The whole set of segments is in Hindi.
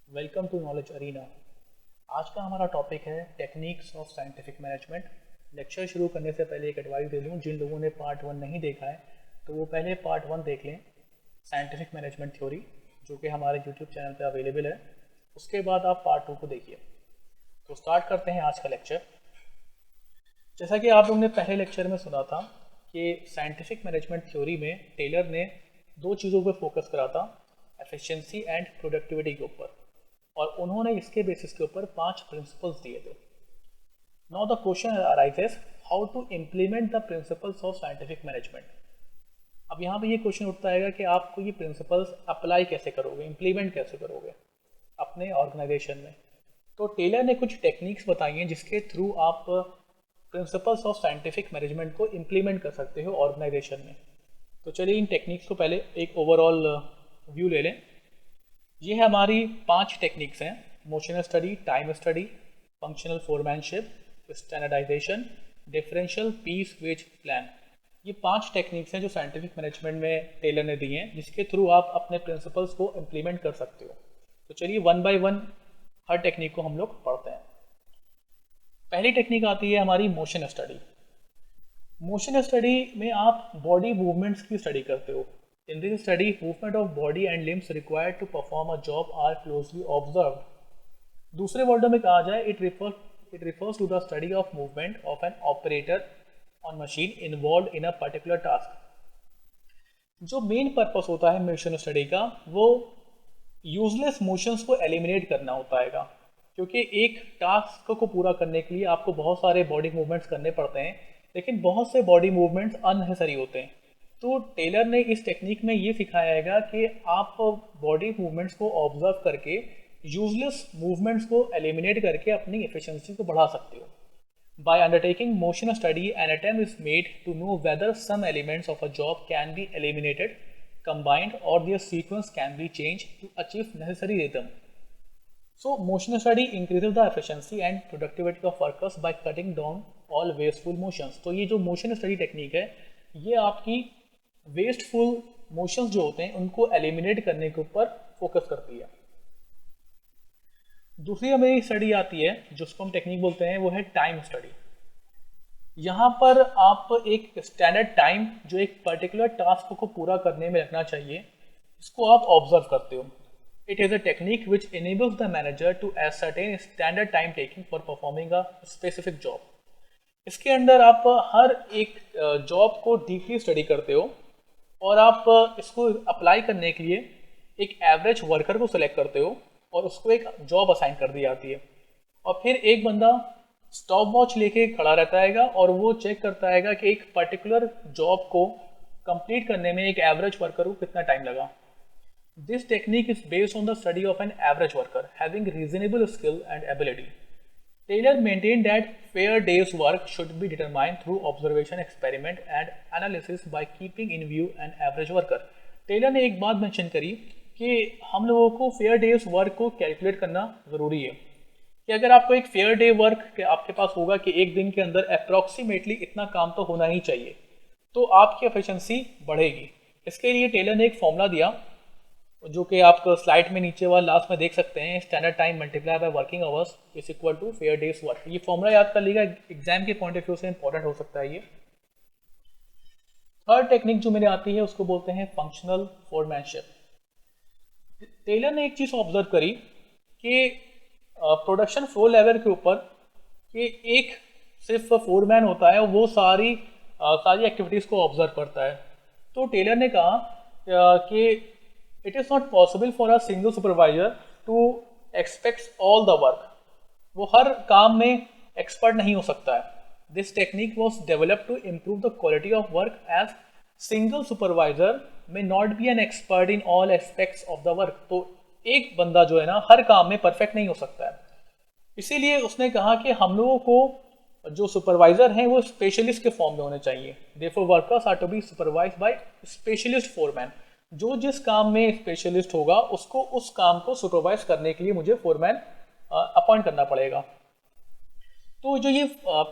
Welcome to knowledge arena. आज का हमारा टॉपिक है techniques of scientific management. Lecture शुरू करने से पहले एक एडवाइस दे दूँ, जिन लोगों ने पार्ट 1 नहीं देखा है तो वो पहले पार्ट 1 देख लें, साइंटिफिक मैनेजमेंट थ्योरी, जो कि हमारे यूट्यूब चैनल पे अवेलेबल है। उसके बाद आप पार्ट 2 को देखिए। तो स्टार्ट करते हैं आज का लेक्चर। जैसा कि आप लोगों ने पहले लेक्चर में सुना था कि साइंटिफिक मैनेजमेंट थ्योरी में टेलर ने दो चीज़ों पर फोकस करा था, एफिशिएंसी एंड प्रोडक्टिविटी के ऊपर, और उन्होंने इसके बेसिस के ऊपर 5 प्रिंसिपल्स दिए थे। Now the question arises, how to implement the principles of scientific management. अब यहाँ पे ये क्वेश्चन उठता है कि आपको ये प्रिंसिपल्स अप्लाई कैसे करोगे, इम्प्लीमेंट कैसे करोगे अपने ऑर्गेनाइजेशन में। तो टेलर ने कुछ टेक्निक्स बताई हैं जिसके थ्रू आप प्रिंसिपल्स ऑफ साइंटिफिक मैनेजमेंट को इम्प्लीमेंट कर सकते हो ऑर्गेनाइजेशन में। तो चलिए इन टेक्निक्स को पहले एक ओवरऑल व्यू ले लें। ये है हमारी 5 टेक्निक्स हैं, motion study, time study, functional foremanship, standardization, differential piece wage plan. ये 5 टेक्निक्स हैं जो साइंटिफिक मैनेजमेंट में टेलर ने दी हैं, जिसके थ्रू आप अपने प्रिंसिपल्स को इम्प्लीमेंट कर सकते हो। तो चलिए one by one her technique को हम लोग पढ़ते हैं। पहली टेक्निक आती है हमारी मोशन स्टडी। मोशन स्टडी में आप बॉडी मूवमेंट्स की स्टडी करते हो। In this study, movement of body and limbs required to perform a job are closely observed. दूसरे वर्डों में कहा जाए, it refers to the study of movement of an operator on machine involved in a particular task. जो मेन पर्पस होता है मोशन स्टडी का, वो यूजलेस मोशंस को एलिमिनेट करना होता है, क्योंकि एक टास्क को पूरा करने के लिए आपको बहुत सारे बॉडी मूवमेंट्स करने पड़ते हैं, लेकिन बहुत से बॉडी मूवमेंट्स अननेसेसरी होते हैं। तो टेलर ने इस टेक्निक में ये सिखाया कि आप बॉडी मूवमेंट्स को ऑब्जर्व करके यूजलेस मूवमेंट्स को एलिमिनेट करके अपनी एफिशिएंसी को बढ़ा सकते हो। By undertaking motion study an attempt is made to know whether some elements of a job can be eliminated, combined और their sequence can be change to achieve necessary rhythm. So motion study increases the efficiency and productivity of workers by cutting down all wasteful motions. तो ये जो मोशन स्टडी टेक्निक है, ये आपकी वेस्टफुल मोशंस जो होते हैं उनको एलिमिनेट करने के ऊपर फोकस करती है। दूसरी हमें स्टडी आती है जिसको हम टेक्निक बोलते हैं, वो है टाइम स्टडी। यहाँ पर आप एक स्टैंडर्ड टाइम जो एक पर्टिकुलर टास्क को पूरा करने में लगना चाहिए, इसको आप ऑब्जर्व करते हो। It is a technique which enables the manager to ascertain standard time taking for performing a specific job. इसके अंदर आप हर एक जॉब को डीपली स्टडी करते हो और आप इसको अप्लाई करने के लिए एक एवरेज वर्कर को सिलेक्ट करते हो और उसको एक जॉब असाइन कर दी जाती है, और फिर एक बंदा स्टॉप वॉच लेके खड़ा रहता है और वो चेक करता है कि एक पर्टिकुलर जॉब को कंप्लीट करने में एक एवरेज वर्कर को कितना टाइम लगा। This technique is based on the study of an average worker having reasonable skill and ability. Taylor maintained that fair day's work should be determined through observation, experiment and analysis by keeping in view an average worker. Taylor ने एक बात मेंशन करी कि हम लोगों को फेयर डेज वर्क को कैलकुलेट करना ज़रूरी है, कि अगर आपको एक फेयर डे वर्क आपके पास होगा कि एक दिन के अंदर अप्रॉक्सीमेटली इतना काम तो होना ही चाहिए, तो आपकी एफिशिएंसी बढ़ेगी। इसके लिए टेलर ने एक फॉर्मूला दिया जो कि आप स्लाइड में नीचे वाला लास्ट में देख सकते हैं, standard time multiply by working hours is equal to fair day's work. ये फॉर्मूला याद कर लीजिएगा, एग्जाम के पॉइंट ऑफ व्यू से इंपॉर्टेंट हो सकता है ये। थर्ड टेक्निक जो मेरे आती है उसको बोलते हैं फंक्शनल फोरमैनशिप। टेलर ने एक चीज़ ऑब्जर्व करी कि प्रोडक्शन फ्लो लेवल के ऊपर कि एक सिर्फ फोरमैन होता है, वो सारी एक्टिविटीज़ को ऑब्जर्व करता है। तो टेलर ने कहा कि it is not possible for a single supervisor to expect all the work। वो हर काम में एक्सपर्ट नहीं हो सकता है। This technique was developed to improve the quality of work as single supervisor may not be an expert in all aspects of the work। तो एक बंदा जो है ना हर काम में परफेक्ट नहीं हो सकता है, इसीलिए उसने कहा कि हम लोगों को जो सुपरवाइजर हैं वो स्पेशलिस्ट के फॉर्म में होने चाहिए। Therefore workers are to be supervised by specialist foreman। जो जिस काम में स्पेशलिस्ट होगा उसको उस काम को सुपरवाइज करने के लिए मुझे फोरमैन अपॉइंट करना पड़ेगा। तो जो ये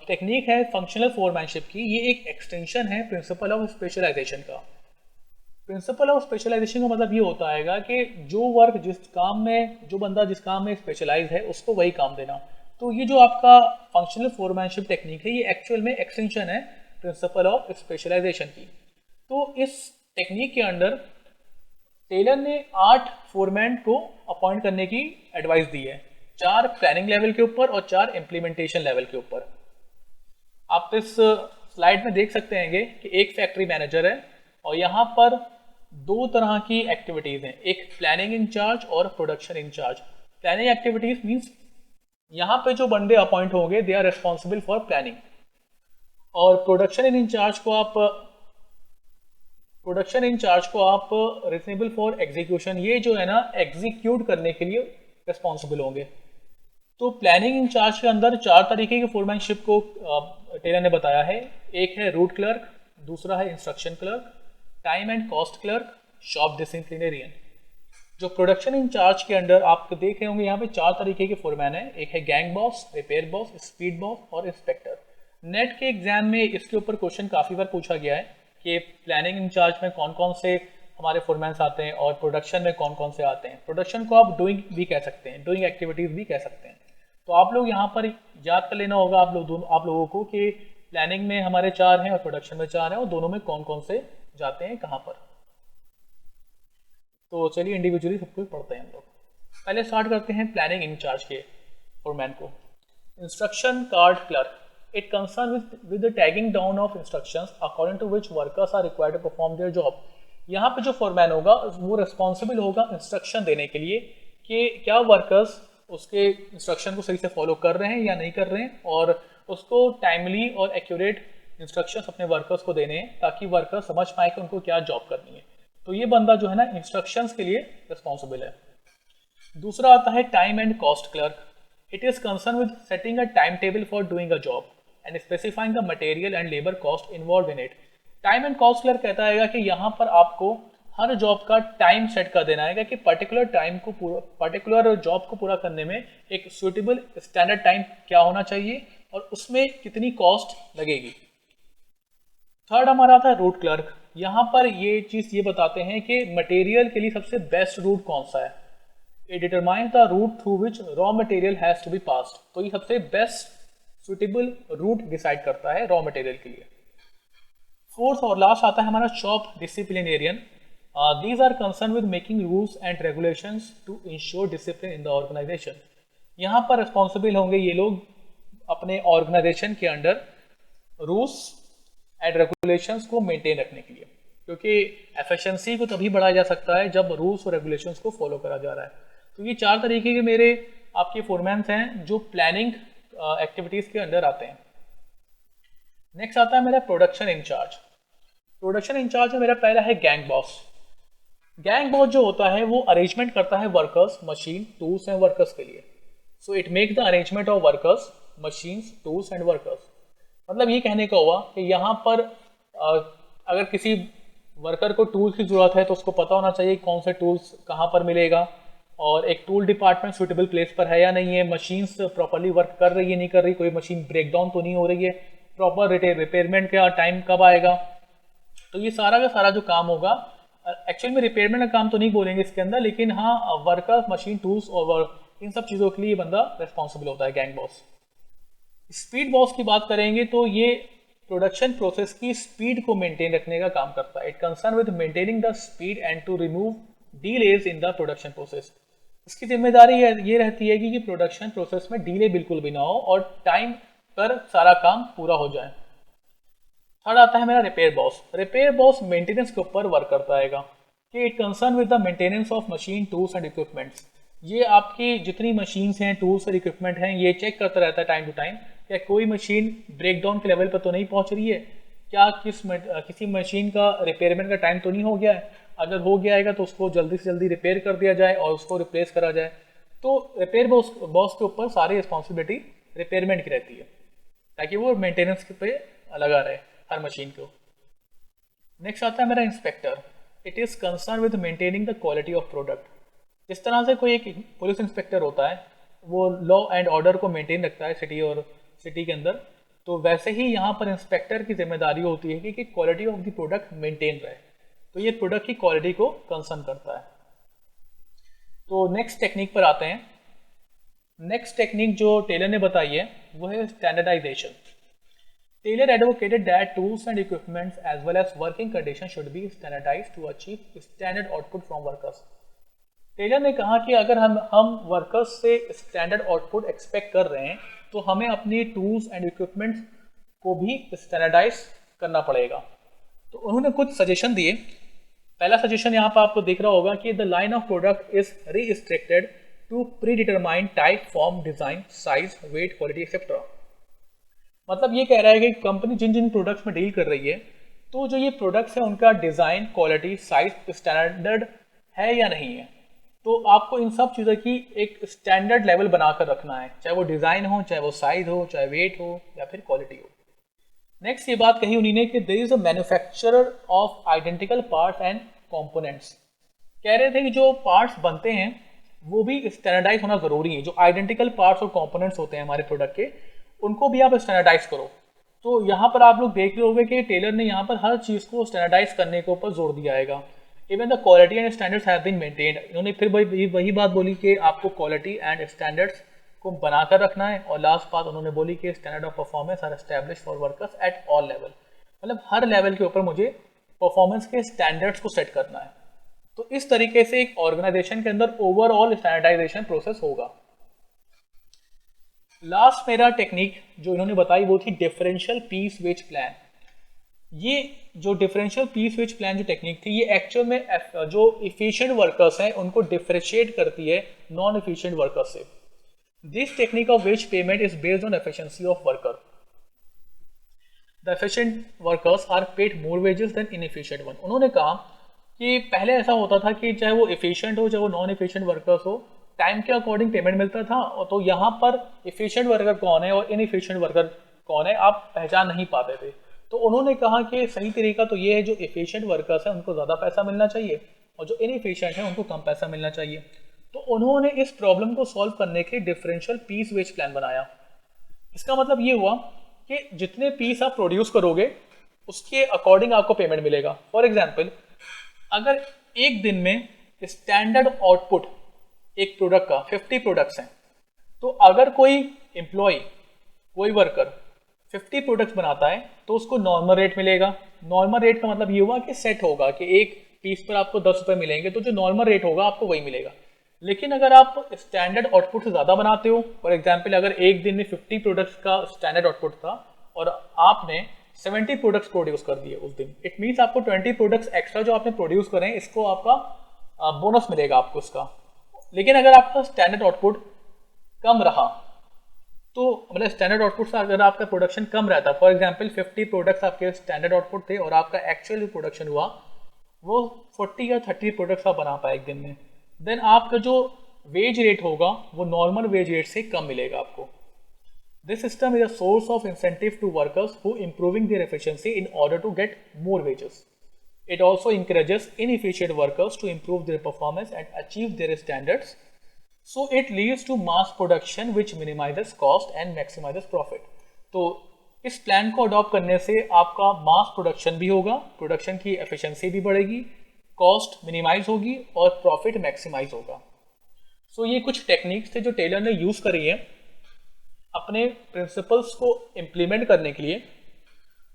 टेक्निक है फंक्शनल फोरमैनशिप की, ये एक एक्सटेंशन है प्रिंसिपल ऑफ स्पेशलाइजेशन का। प्रिंसिपल ऑफ स्पेशलाइजेशन का मतलब ये होता है कि जो वर्क जिस काम में, जो बंदा जिस काम में स्पेशलाइज है उसको वही काम देना। तो ये जो आपका फंक्शनल फोरमैनशिप टेक्निक है ये एक्चुअल में एक्सटेंशन है प्रिंसिपल ऑफ स्पेशलाइजेशन की। तो इस टेक्निक के अंडर टेलर ने 8 फोरमैन को अपॉइंट करने की एडवाइस दी है, 4 प्लानिंग लेवल के ऊपर और 4 इम्प्लीमेंटेशन लेवल के ऊपर। आप इस स्लाइड में देख सकते हैं कि एक फैक्ट्री मैनेजर है और यहाँ पर 2 तरह की एक्टिविटीज़ हैं, एक प्लानिंग इंचार्ज और production incharge. Planning activities means यहाँ पे जो बंदे अपॉइंट होंगे they are responsible for planning, और प्रोडक्शन इंचार्ज को आप रिजनेबल फॉर एग्जीक्यूशन, ये जो है ना एग्जीक्यूट करने के लिए रिस्पॉन्सिबल होंगे। तो प्लानिंग इंचार्ज के अंदर 4 तरीके की फोरमैनशिप को टेलर ने बताया है। एक है रूट क्लर्क, दूसरा है instruction clerk, time and cost clerk, shop disciplinarian. जो प्रोडक्शन इंचार्ज के अंडर आप देख रहे होंगे यहाँ पे 4 तरीके के फोरमैन है। एक है gang boss, repair boss, speed boss और इंस्पेक्टर। नेट के एग्जाम में इसके ऊपर क्वेश्चन काफ़ी बार पूछा गया है कि प्लानिंग इंचार्ज में कौन कौन से हमारे फोरमैन्स आते हैं और प्रोडक्शन में कौन कौन से आते हैं। प्रोडक्शन को आप डूइंग भी कह सकते हैं, डूइंग एक्टिविटीज़ भी कह सकते हैं। तो आप लोग यहाँ पर याद कर लेना होगा आप लोगों को कि प्लानिंग में हमारे 4 हैं और प्रोडक्शन में 4 हैं, और दोनों में कौन कौन से जाते हैं कहाँ पर। तो चलिए इंडिविजुअली सब कुछ पढ़ते हैं हम लोग। पहले स्टार्ट करते हैं प्लानिंग इंचार्ज के फोरमैन को। Instruction card clerk, it concern with the tagging down of instructions according to which workers are required to perform their job. यहाँ पे जो फोरमैन होगा वो रिस्पॉन्सिबल होगा इंस्ट्रक्शन देने के लिए कि क्या वर्कर्स उसके इंस्ट्रक्शन को सही से फॉलो कर रहे हैं या नहीं कर रहे हैं, और उसको टाइमली और एक्यूरेट इंस्ट्रक्शंस अपने वर्कर्स को देने हैं ताकि वर्कर समझ पाए कि उनको क्या जॉब करनी है। तो ये बंदा जो है ना इंस्ट्रक्शंस के लिए रिस्पॉन्सिबल है। दूसरा आता है time and cost clerk, it is concern with setting a time table for doing a job and specifying the material and labour cost involve in it. Time and cost clerk कहता है कि यहाँ पर आपको हर जॉब का टाइम सेट कर देना है कि पर्टिकुलर जॉब को पूरा करने में एक सुटेबल स्टैंडर्ड टाइम क्या होना चाहिए और उसमें कितनी कॉस्ट लगेगी। थर्ड हमारा आता है रूट क्लर्क, यहाँ पर ये चीज़ ये बताते हैं कि मटेरियल के लिए सबसे बेस्ट रूट कौन सा है। It determine the route through which raw material has to be passed. तो ये सबसे बेस्ट सुटेबल रूट डिसाइड करता है रॉ मटेरियल के लिए। फोर्थ और लास्ट आता है हमारा shop disciplinarian, these are concern with making rules and regulations to ensure discipline in the organization. यहाँ पर रिस्पॉन्सिबल होंगे ये लोग अपने ऑर्गेनाइजेशन के अंडर रूल्स एंड रेगुलेशंस को मेंटेन रखने के लिए, क्योंकि एफिशिएंसी को तभी बढ़ाया जा सकता है जब रूल्स और रेगुलेशंस को फॉलो करा जा रहा है। तो ये 4 तरीके के मेरे आपके फोरमैन्स हैं जो प्लानिंग एक्टिविटीज़ के अंडर आते हैं। नेक्स्ट आता है मेरा प्रोडक्शन इंचार्ज। प्रोडक्शन इंचार्ज में मेरा पहला है गैंग बॉस। गैंग बॉस जो होता है वो अरेंजमेंट करता है workers, machine, tools and workers के लिए। So it make the arrangement of workers, machines, tools and workers. मतलब ये कहने का हुआ कि यहाँ पर अगर किसी वर्कर को टूल्स की ज़रूरत है तो उसको पता होना चाहिए कौन से टूल्स कहाँ पर मिलेगा, और एक टूल डिपार्टमेंट सूटेबल प्लेस पर है या नहीं है, मशीन्स प्रॉपरली वर्क कर रही है नहीं कर रही, कोई मशीन ब्रेकडाउन तो नहीं हो रही है, प्रॉपर रिपेयरमेंट का टाइम कब आएगा। तो ये सारा का सारा जो काम होगा, एक्चुअल में रिपेयरमेंट का काम तो नहीं बोलेंगे इसके अंदर, लेकिन हाँ वर्कर, मशीन, टूल्स और इन सब चीज़ों के लिए ये बंदा रिस्पॉन्सिबल होता है गैंग बॉस। स्पीड बॉस की बात करेंगे तो ये प्रोडक्शन प्रोसेस की स्पीड को मेंटेन रखने का काम करता है। It concern with maintaining the speed and to remove delays in the production process. इसकी जिम्मेदारी ये रहती है कि प्रोडक्शन प्रोसेस में डिले बिल्कुल भी ना हो और टाइम पर सारा काम पूरा हो जाए। थर्ड आता है मेरा repair boss. Repair boss maintenance के ऊपर वर्क करता है कि it concern with the maintenance of machine, tools and equipments. ये आपकी जितनी मशीन्स हैं, टूल्स और इक्विपमेंट हैं, ये चेक करता रहता है टाइम टू टाइम क्या कोई मशीन ब्रेकडाउन के लेवल पर तो नहीं पहुंच रही है, क्या किसी मशीन का रिपेयरमेंट का टाइम तो नहीं हो गया है। अगर हो गया है तो उसको जल्दी से जल्दी रिपेयर कर दिया जाए और उसको रिप्लेस करा जाए। तो रिपेयर बॉस के ऊपर सारी रिस्पॉन्सिबिलिटी रिपेयरमेंट की रहती है ताकि वो मेंटेनेंस पे लगा रहे हर मशीन को। नेक्स्ट आता है मेरा inspector. It is concern with maintaining the quality of product. जिस तरह से कोई एक पुलिस इंस्पेक्टर होता है वो लॉ एंड ऑर्डर को मेंटेन रखता है सिटी के अंदर, तो वैसे ही यहाँ पर इंस्पेक्टर की जिम्मेदारी होती है कि quality of the product maintain रहे। तो ये प्रोडक्ट की क्वालिटी को कंसर्न करता है। तो नेक्स्ट टेक्निक पर आते हैं। नेक्स्ट टेक्निक जो टेलर ने बताई है वो है standardisation. Taylor advocated that tools and equipments as well as working conditions should be standardized to achieve standard output from workers. Taylor ने कहा कि अगर हम वर्कर्स से स्टैंडर्ड आउटपुट एक्सपेक्ट कर रहे हैं तो हमें अपनी टूल्स एंड इक्विपमेंट्स को भी स्टैंडर्डाइज करना पड़ेगा। तो उन्होंने कुछ सजेशन दिए। पहला सजेशन यहाँ पर आपको दिख रहा होगा कि the line of product is restricted to predetermined type, form, design, size, weight, quality etcetera. मतलब ये कह रहा है कि कंपनी जिन जिन प्रोडक्ट्स में डील कर रही है तो जो ये प्रोडक्ट्स है उनका डिज़ाइन, क्वालिटी, साइज स्टैंडर्ड है या नहीं है। तो आपको इन सब चीज़ों की एक स्टैंडर्ड लेवल बनाकर रखना है, चाहे वो डिज़ाइन हो, चाहे वो साइज हो, चाहे वेट हो या फिर क्वालिटी हो। नेक्स्ट ये बात कही उन्होंने कि there is a manufacturer of identical parts and components. कह रहे थे कि जो पार्ट्स बनते हैं वो भी स्टैंडर्डाइज होना ज़रूरी है। जो आइडेंटिकल पार्ट्स और कंपोनेंट्स होते हैं हमारे प्रोडक्ट के, उनको भी आप स्टैंडर्डाइज करो। तो यहाँ पर आप लोग देख रहे होंगे कि टेलर ने यहाँ पर हर चीज़ को स्टैंडर्डाइज करने के ऊपर जोर दिया है। Even the quality and standards have been maintained. इन्होंने फिर वही बात बोली कि आपको क्वालिटी एंड स्टैंडर्ड्स को बनाकर रखना है। और लास्ट बात उन्होंने बोली कि standard of performance are establish for workers at all level. मतलब हर लेवल के ऊपर मुझे परफॉर्मेंस के स्टैंडर्ड्स को सेट करना है। तो इस तरीके से एक ऑर्गेनाइजेशन के अंदर ओवरऑल स्टैंडर्डाइजेशन प्रोसेस होगा। लास्ट मेरा टेक्निक जो इन्होंने बताई वो थी डिफरेंशियल पीस वेज प्लान। ये जो डिफरेंशियल पीस वेज प्लान जो टेक्निक थी ये एक्चुअल में जो इफिशिएंट वर्कर्स हैं उनको डिफरेंशिएट करती है नॉन इफिशिएंट वर्कर्स से। This technique of wage payment is based on efficiency of worker. The efficient workers are paid more wages than inefficient one. उन्होंने कहा कि पहले ऐसा होता था कि चाहे वो एफिशिएंट हो चाहे वो नॉन एफिशिएंट वर्कर्स हो, टाइम के अकॉर्डिंग पेमेंट मिलता था। तो यहाँ पर एफिशिएंट वर्कर कौन है और इनएफिशिएंट वर्कर कौन है आप पहचान नहीं पाते थे। तो उन्होंने कहा कि सही तरीका तो ये है, जो एफिशिएंट वर्कर्स हैं उनको ज़्यादा पैसा मिलना चाहिए और जो इनएफिशिएंट हैं उनको कम पैसा मिलना चाहिए। तो उन्होंने इस प्रॉब्लम को सॉल्व करने के लिए डिफरेंशियल पीस वेज प्लान बनाया। इसका मतलब ये हुआ कि जितने पीस आप प्रोड्यूस करोगे उसके अकॉर्डिंग आपको पेमेंट मिलेगा। फॉर एग्जाम्पल, अगर एक दिन में स्टैंडर्ड आउटपुट एक प्रोडक्ट का 50 प्रोडक्ट्स हैं, तो अगर कोई एम्प्लॉय, कोई वर्कर 50 प्रोडक्ट्स बनाता है तो उसको नॉर्मल रेट मिलेगा। नॉर्मल रेट का मतलब ये हुआ कि सेट होगा कि एक पीस पर आपको 10 रुपये मिलेंगे, तो जो नॉर्मल रेट होगा आपको वही मिलेगा। लेकिन अगर आप स्टैंडर्ड आउटपुट से ज़्यादा बनाते हो, फॉर एग्जाम्पल अगर एक दिन में 50 प्रोडक्ट्स का स्टैंडर्ड आउटपुट था और आपने 70 प्रोडक्ट्स प्रोड्यूस कर दिए उस दिन, इट मीन्स आपको 20 प्रोडक्ट्स एक्स्ट्रा जो आपने प्रोड्यूस करें इसको आपका बोनस मिलेगा आपको इसका। लेकिन अगर आपका स्टैंडर्ड आउटपुट कम रहा, तो मतलब स्टैंडर्ड आउटपुट से अगर आपका प्रोडक्शन कम रहता, फॉर एग्जांपल 50 प्रोडक्ट्स आपके स्टैंडर्ड आउटपुट थे और आपका एक्चुअल प्रोडक्शन हुआ वो 40 या 30 प्रोडक्ट्स आप बना पाए एक दिन में, देन आपका जो वेज रेट होगा वो नॉर्मल वेज रेट से कम मिलेगा आपको। This system is a source of incentive to workers who improving their efficiency in order to get more wages. It also encourages inefficient workers to improve their performance and achieve their standards. So it leads to mass production which minimizes cost and maximizes profit. तो इस प्लान को अडॉप्ट करने से आपका मास प्रोडक्शन भी होगा, प्रोडक्शन की एफिशिएंसी भी बढ़ेगी, कॉस्ट मिनिमाइज होगी और प्रॉफिट मैक्सिमाइज होगा। सो ये कुछ टेक्निक्स थे जो टेलर ने यूज़ करी है अपने प्रिंसिपल्स को इम्प्लीमेंट करने के लिए।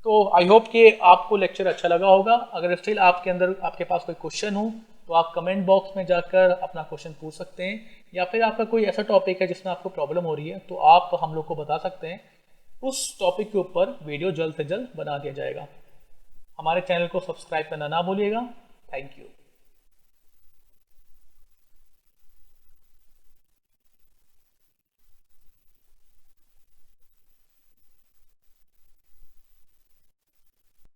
तो आई होप कि आपको लेक्चर अच्छा लगा होगा। अगर स्टिल आपके पास कोई क्वेश्चन हो तो आप कमेंट बॉक्स में जाकर अपना क्वेश्चन पूछ सकते हैं, या फिर आपका कोई ऐसा टॉपिक है जिसमें आपको प्रॉब्लम हो रही है तो आप हम लोग को बता सकते हैं। उस टॉपिक के ऊपर वीडियो जल्द से जल्द बना दिया जाएगा। हमारे चैनल को सब्सक्राइब करना ना भूलिएगा। Thank you.